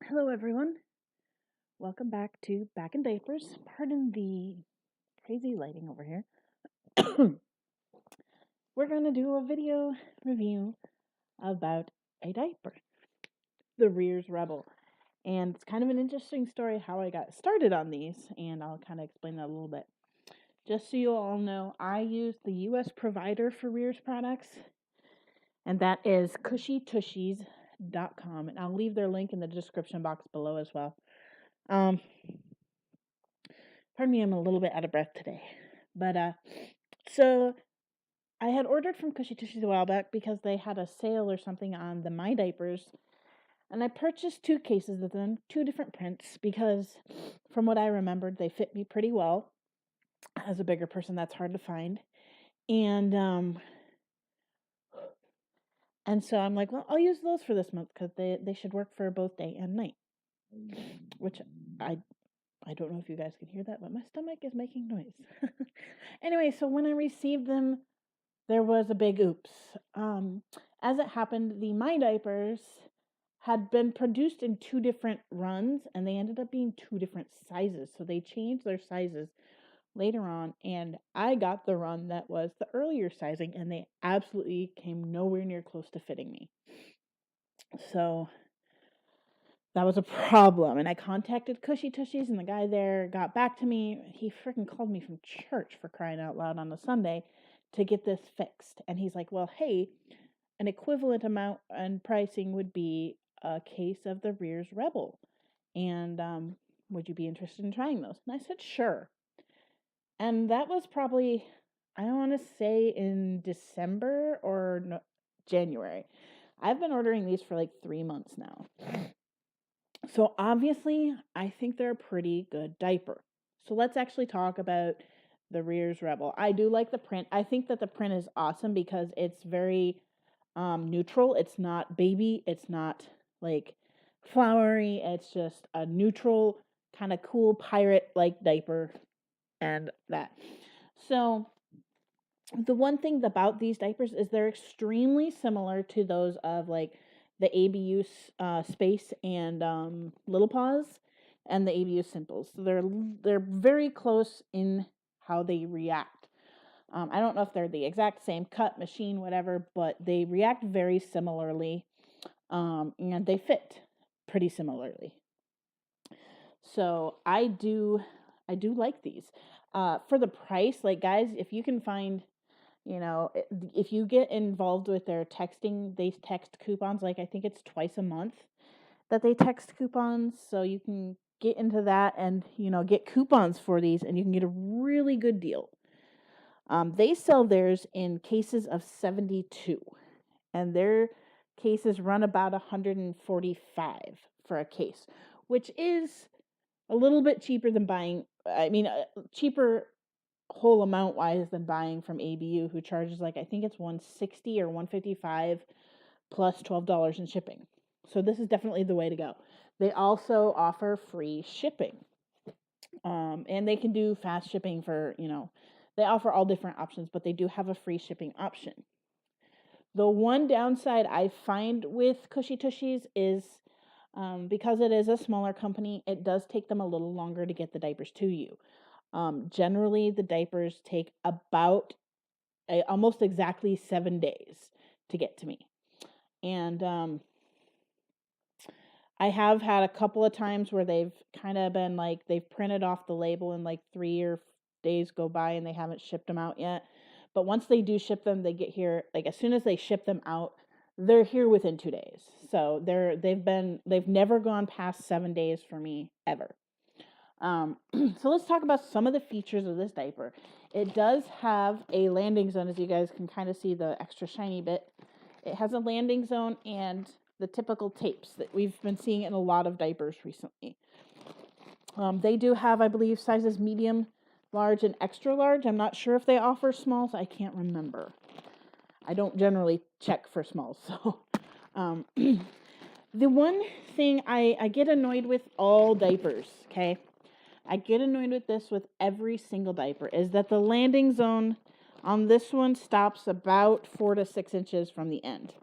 Hello, everyone. Welcome back to Back in Diapers. Pardon the crazy lighting over here. We're going to do a video review about a diaper, the Rearz Rebel. And it's kind of an interesting story how I got started on these, and I'll kind of explain that a little bit. Just so you all know, I use the U.S. provider for Rearz products, and that is cushytushies.com. And I'll leave their link in the description box below as well. Pardon me, I'm a little bit out of breath today. But so I had ordered from Cushy Tushies a while back because they had a sale or something on the My Diapers. And I purchased 2 cases of them, 2 different prints, because from what I remembered, they fit me pretty well. As a bigger person, that's hard to find. And so I'm like, well, I'll use those for this month because they should work for both day and night. Which I don't know if you guys can hear that, but my stomach is making noise. Anyway, so when I received them, there was a big oops. As it happened, the My Diapers had been produced in 2 different runs, and they ended up being 2 different sizes. So they changed their sizes later on, and I got the run that was the earlier sizing, and they absolutely came nowhere near close to fitting me. So that was a problem, and I contacted Cushy Tushies, and the guy there got back to me. He freaking called me from church, for crying out loud, on a Sunday to get this fixed. And he's like, well, hey, an equivalent amount and pricing would be a case of the Rearz Rebel. And would you be interested in trying those? And I said, sure. And that was probably, I want to say, in December or January. I've been ordering these for like 3 months now. So obviously, I think they're a pretty good diaper. So let's actually talk about the Rearz Rebel. I do like the print. I think that the print is awesome because it's very neutral. It's not baby. It's not like flowery. It's just a neutral, kind of cool pirate-like diaper and that. So the one thing about these diapers is they're extremely similar to those of like the ABU Space and Little Paws and the ABU Simples. So they're very close in how they react. I don't know if they're the exact same cut, machine, whatever, but they react very similarly, and they fit pretty similarly. So I do like these. For the price, like, guys, if you can find, if you get involved with their texting, they text coupons, like I think it's twice a month that they text coupons, so you can get into that and, get coupons for these, and you can get a really good deal. They sell theirs in cases of 72, and their cases run about $145 for a case, which is a little bit cheaper than buying, cheaper whole amount wise than buying from ABU, who charges like, I think it's $160 or $155 plus $12 in shipping. So this is definitely the way to go. They also offer free shipping. And they can do fast shipping for, they offer all different options, but they do have a free shipping option. The one downside I find with Cushy Tushies is because it is a smaller company, it does take them a little longer to get the diapers to you. Generally, the diapers take about almost exactly 7 days to get to me. And I have had a couple of times where they've kind of been like, they've printed off the label and like 3 or 4 days go by and they haven't shipped them out yet. But once they do ship them, they get here, like as soon as they ship them out, they're here within 2 days. So they've never gone past 7 days for me ever. So let's talk about some of the features of this diaper. It does have a landing zone, as you guys can kind of see the extra shiny bit. It has a landing zone and the typical tapes that we've been seeing in a lot of diapers recently. They do have, I believe, sizes medium, large, and extra large. I'm not sure if they offer smalls. I can't remember. I don't generally check for smalls. So the one thing I get annoyed with all diapers, okay? I get annoyed with this with every single diaper, is that the landing zone on this one stops about 4 to 6 inches from the end.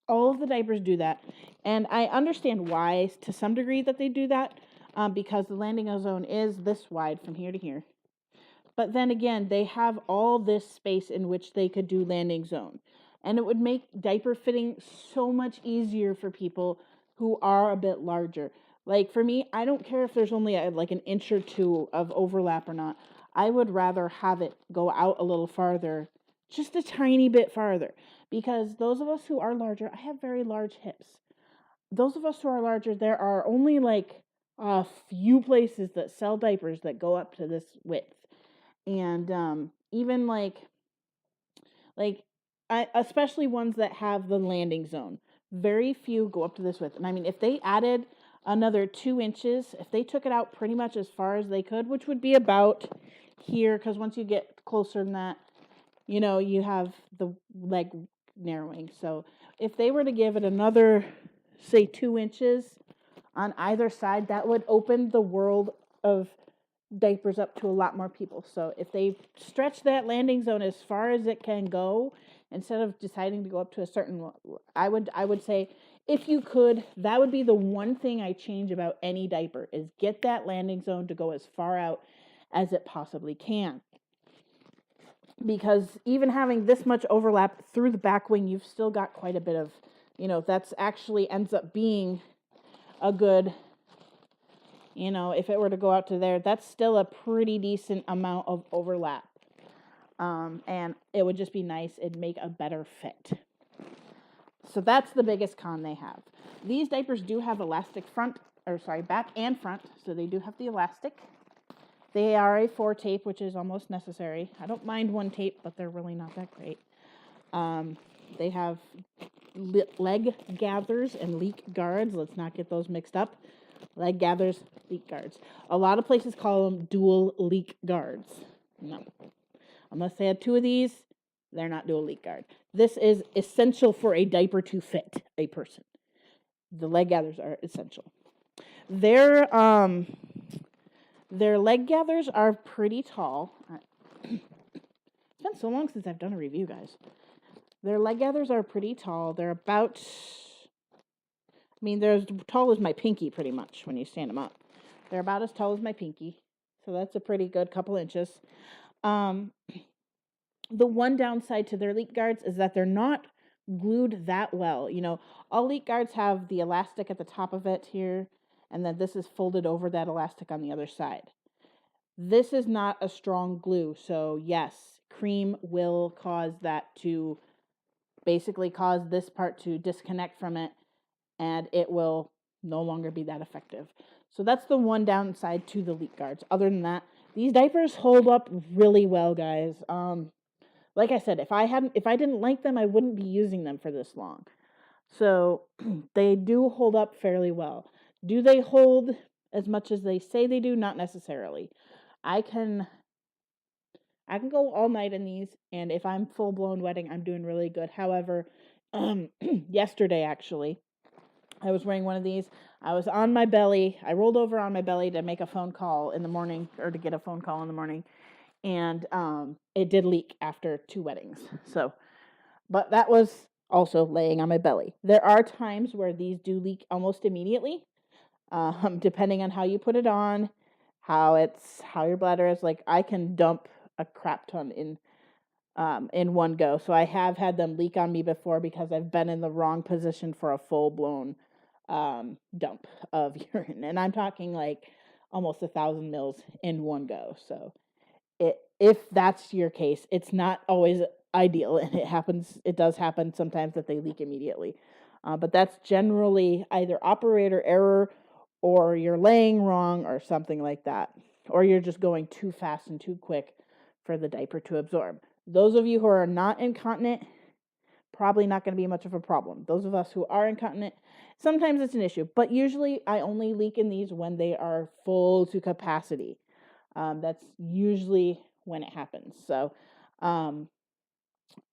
All of the diapers do that. And I understand why, to some degree, that they do that, because the landing zone is this wide from here to here. But then again, they have all this space in which they could do landing zone. And it would make diaper fitting so much easier for people who are a bit larger. Like for me, I don't care if there's only like an inch or two of overlap or not. I would rather have it go out a little farther, just a tiny bit farther. Because those of us who are larger, I have very large hips. Those of us who are larger, there are only like a few places that sell diapers that go up to this width. And even like especially ones that have the landing zone, very few go up to this width. And I mean, if they added another 2 inches, if they took it out pretty much as far as they could, which would be about here, because once you get closer than that, you have the leg narrowing. So if they were to give it another, say, 2 inches on either side, that would open the world of diapers up to a lot more people. So if they stretch that landing zone as far as it can go, instead of deciding to go up to a certain, I would say, if you could, that would be the one thing I change about any diaper, is get that landing zone to go as far out as it possibly can. Because even having this much overlap through the back wing, you've still got quite a bit of, that's actually ends up being a good, if it were to go out to there, that's still a pretty decent amount of overlap. And it would just be nice. It'd make a better fit. So that's the biggest con they have. These diapers do have elastic back and front. So they do have the elastic. They are a 4 tape, which is almost necessary. I don't mind 1 tape, but they're really not that great. They have leg gathers and leak guards. Let's not get those mixed up. Leg gathers, leak guards. A lot of places call them dual leak guards. No. Unless they had 2 of these, they're not dual leak guard. This is essential for a diaper to fit a person. The leg gathers are essential. Their leg gathers are pretty tall. It's been so long since I've done a review, guys. Their leg gathers are pretty tall. They're about, they're as tall as my pinky pretty much when you stand them up. They're about as tall as my pinky. So that's a pretty good couple inches. The one downside to their leak guards is that they're not glued that well. All leak guards have the elastic at the top of it here, and then this is folded over that elastic on the other side. This is not a strong glue, so yes, cream will cause that to basically cause this part to disconnect from it, and it will no longer be that effective. So that's the one downside to the leak guards. Other than that, these diapers hold up really well, guys. Like I said, if I didn't like them, I wouldn't be using them for this long. So they do hold up fairly well. Do they hold as much as they say they do? Not necessarily. I can go all night in these, and if I'm full-blown wetting, I'm doing really good. However, yesterday, actually, I was wearing one of these. I was on my belly. I rolled over on my belly to make a phone call in the morning, or to get a phone call in the morning, and it did leak after 2 wettings. So, but that was also laying on my belly. There are times where these do leak almost immediately, depending on how you put it on, how your bladder is. Like, I can dump a crap ton in one go. So I have had them leak on me before because I've been in the wrong position for a full-blown dump of urine. And I'm talking like almost 1,000 mils in one go. So if that's your case, it's not always ideal, and it does happen sometimes that they leak immediately. But that's generally either operator error, or you're laying wrong, or something like that. Or you're just going too fast and too quick for the diaper to absorb. Those of you who are not incontinent, probably not going to be much of a problem. Those of us who are incontinent, sometimes it's an issue. But usually I only leak in these when they are full to capacity. That's usually when it happens. So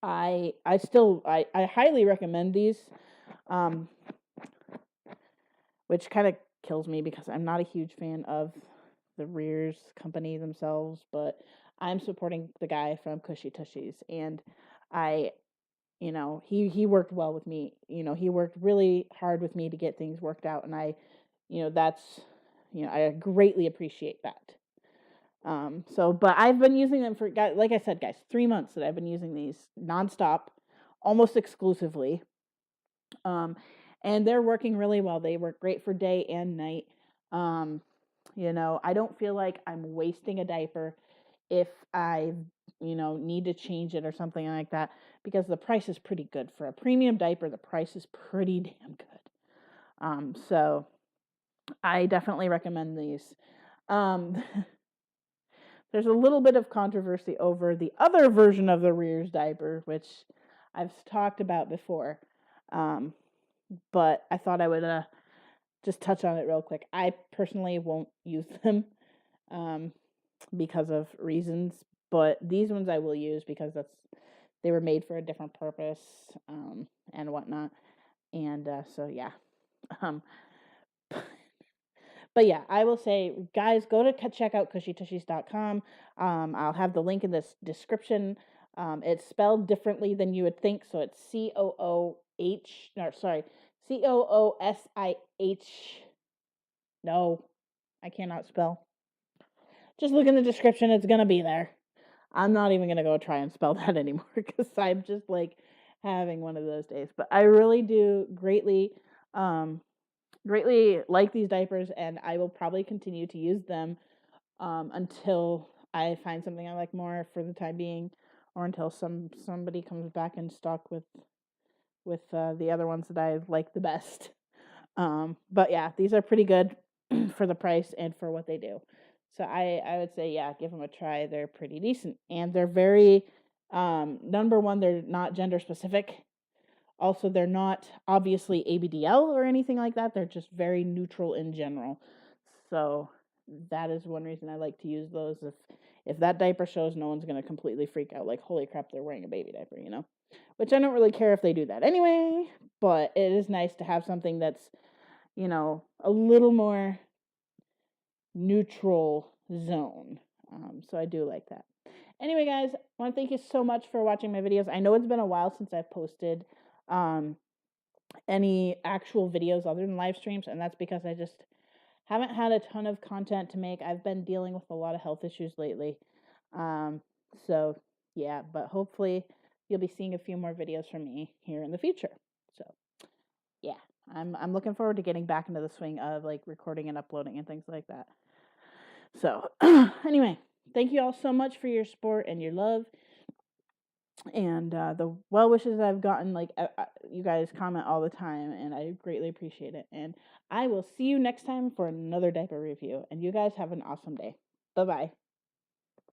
I highly recommend these, which kind of kills me because I'm not a huge fan of the Rearz company themselves, but I'm supporting the guy from Cushy Tushies, and I he worked well with me. He worked really hard with me to get things worked out, and that's, I greatly appreciate that. But I've been using them for, like I said, guys, 3 months that I've been using these nonstop, almost exclusively. And they're working really well. They work great for day and night. I don't feel like I'm wasting a diaper if I, need to change it or something like that, because the price is pretty good for a premium diaper. The price is pretty damn good. So I definitely recommend these. There's a little bit of controversy over the other version of the Rearz diaper, which I've talked about before. But I thought I would just touch on it real quick. I personally won't use them because of reasons, but these ones I will use because they were made for a different purpose and whatnot. And so yeah. But yeah, I will say, guys, go to check out cushytushies.com. I'll have the link in this description. It's spelled differently than you would think, so it's COOSIH. No, I cannot spell. Just look in the description; it's gonna be there. I'm not even gonna go try and spell that anymore because I'm just like having one of those days. But I really do greatly like these diapers, and I will probably continue to use them until I find something I like more for the time being, or until somebody comes back in stock with the other ones that I like the best. But yeah, these are pretty good for the price and for what they do. So I would say, yeah, give them a try. They're pretty decent, and they're very number one, they're not gender specific. Also, they're not obviously ABDL or anything like that. They're just very neutral in general. So that is one reason I like to use those. If that diaper shows, no one's going to completely freak out like, holy crap, they're wearing a baby diaper, Which I don't really care if they do that anyway, but it is nice to have something that's, a little more neutral zone. So I do like that. Anyway, guys, I want to thank you so much for watching my videos. I know it's been a while since I've posted any actual videos other than live streams, and that's because I just haven't had a ton of content to make. I've been dealing with a lot of health issues lately. So yeah, but hopefully you'll be seeing a few more videos from me here in the future. So yeah, I'm looking forward to getting back into the swing of like recording and uploading and things like that. So anyway, thank you all so much for your support and your love. And the well wishes I've gotten, like you guys comment all the time, and I greatly appreciate it. And I will see you next time for another diaper review. And you guys have an awesome day. Bye-bye.